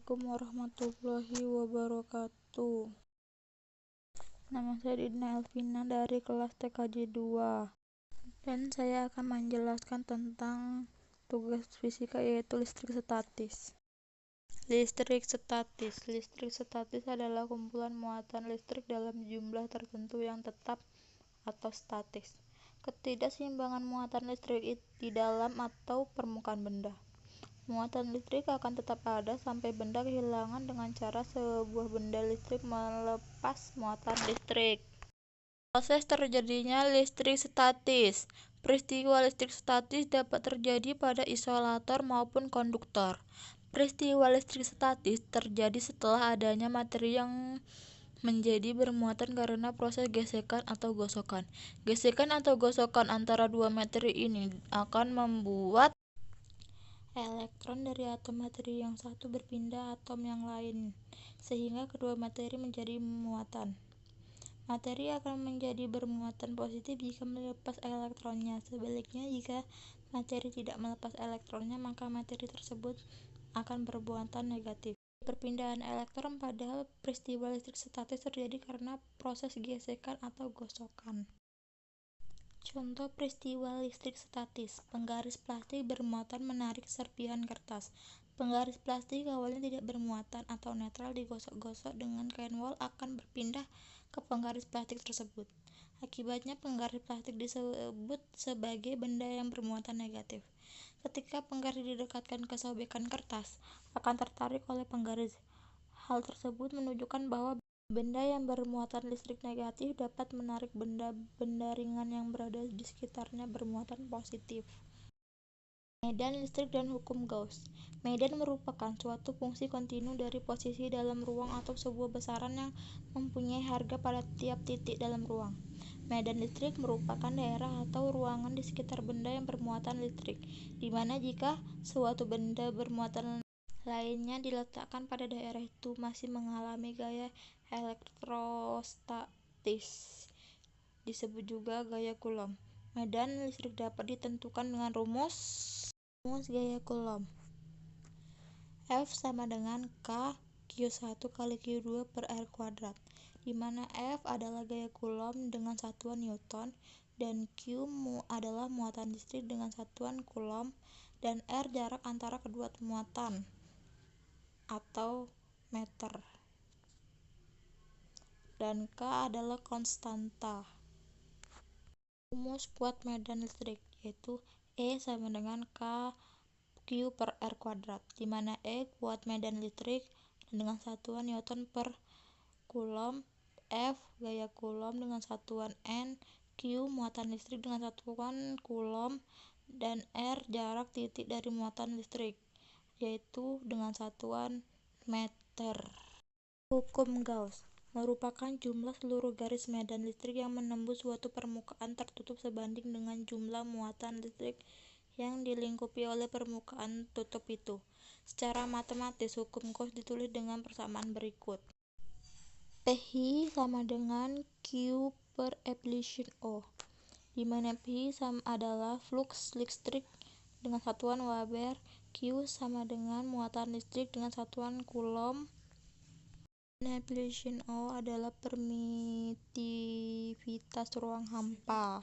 Assalamualaikum warahmatullahi wabarakatuh. Nama saya Dina Elvina dari kelas TKJ 2 dan saya akan menjelaskan tentang tugas fisika yaitu listrik statis. Listrik statis adalah kumpulan muatan listrik dalam jumlah tertentu yang tetap atau statis. Ketidakseimbangan muatan listrik di dalam atau permukaan benda. Muatan listrik akan tetap ada sampai benda kehilangan dengan cara sebuah benda listrik melepas muatan listrik. Proses terjadinya listrik statis. Peristiwa listrik statis dapat terjadi pada isolator maupun konduktor. Peristiwa listrik statis terjadi setelah adanya materi yang menjadi bermuatan karena proses gesekan atau gosokan. Gesekan atau gosokan antara dua materi ini akan membuat elektron dari atom materi yang satu berpindah atom yang lain, sehingga kedua materi menjadi muatan. Materi akan menjadi bermuatan positif jika melepas elektronnya. Sebaliknya, jika materi tidak melepas elektronnya, maka materi tersebut akan bermuatan negatif. Perpindahan elektron pada peristiwa listrik statis terjadi karena proses gesekan atau gosokan. Contoh peristiwa listrik statis. Penggaris plastik bermuatan menarik serpihan kertas. Penggaris plastik awalnya tidak bermuatan atau netral digosok-gosok dengan kain wol akan berpindah ke penggaris plastik tersebut. Akibatnya penggaris plastik disebut sebagai benda yang bermuatan negatif. Ketika penggaris didekatkan ke sobekan kertas, akan tertarik oleh penggaris. Hal tersebut menunjukkan bahwa benda yang bermuatan listrik negatif dapat menarik benda-benda ringan yang berada di sekitarnya bermuatan positif. Medan listrik dan hukum Gauss. Medan merupakan suatu fungsi kontinu dari posisi dalam ruang atau sebuah besaran yang mempunyai harga pada tiap titik dalam ruang. Medan listrik merupakan daerah atau ruangan di sekitar benda yang bermuatan listrik, di mana jika suatu benda bermuatan lainnya diletakkan pada daerah itu masih mengalami gaya elektrostatis, disebut juga gaya Coulomb. Medan listrik dapat ditentukan dengan rumus gaya Coulomb. F sama dengan K Q1 kali Q2 per R kuadrat, di mana F adalah gaya Coulomb dengan satuan Newton dan Q adalah muatan listrik dengan satuan Coulomb, dan R jarak antara kedua muatan atau meter, dan K adalah konstanta. Rumus kuat medan listrik yaitu E sama dengan K Q per R kuadrat, di mana E kuat medan listrik dengan satuan Newton per Coulomb, F gaya Coulomb dengan satuan N, Q muatan listrik dengan satuan Coulomb, dan R jarak titik dari muatan listrik yaitu dengan satuan meter. Hukum Gauss merupakan jumlah seluruh garis medan listrik yang menembus suatu permukaan tertutup sebanding dengan jumlah muatan listrik yang dilingkupi oleh permukaan tutup itu. Secara matematis, hukum Gauss ditulis dengan persamaan berikut. Phi sama dengan Q per epsilon O, di mana Phi adalah flux listrik dengan satuan Weber, Q sama dengan muatan listrik dengan satuan Coulomb, dan epsilon O adalah permitivitas ruang hampa.